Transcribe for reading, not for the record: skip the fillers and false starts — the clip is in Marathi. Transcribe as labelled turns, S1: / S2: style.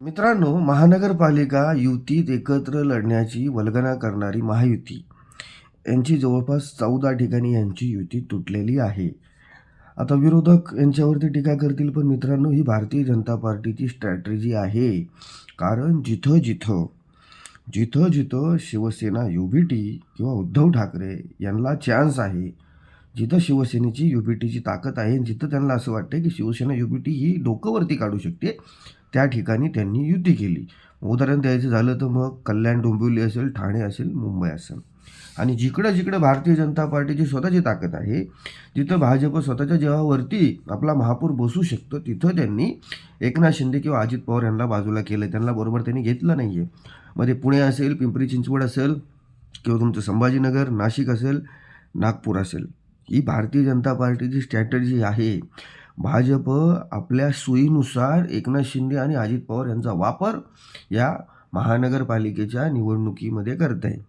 S1: मित्रांनो, महानगरपालिका युतीत एकत्र लढण्याची वल्गना करणारी महायुती यांची जवळपास 14 ठिकाणी यांची युती तुटलेली आहे. आता विरोधक यांच्यावरती टीका करतील, पण मित्रांनो ही भारतीय जनता पार्टीची स्ट्रॅटेजी आहे. कारण जिथं शिवसेना युबीटी किंवा उद्धव ठाकरे यांना चान्स आहे, जिथं शिवसेनेची युबीटीची ताकद आहे, जिथं त्यांना असं वाटतं की शिवसेना युबीटी ही डोकं वरती काढू शकते, त्या ठिकाणी त्यांनी युती केली. उदाहरण द्यायचं झालं तर मग कल्याण डोंबिवली असेल, ठाणे असेल, मुंबई असेल. आणि जिकडं भारतीय जनता पार्टीची स्वतःची ताकद आहे, जिथं भाजप स्वतःच्या जीवावरती आपला महापौर बसू शकतो, तिथं त्यांनी एकनाथ शिंदे किंवा अजित पवार यांना बाजूला केलं. त्यांना बरोबर त्यांनी घेतलं नाही आहे. मध्ये पुणे असेल, पिंपरी चिंचवड असेल किंवा तुमचं संभाजीनगर, नाशिक असेल, नागपूर असेल. ही भारतीय जनता पार्टीची स्ट्रॅटेजी आहे. भाजप आपल्या सोयीनुसार एकनाथ शिंदे आणि अजित पवार यांचा वापर या महानगरपालिकेच्या निवडणुकीमध्ये करत आहे.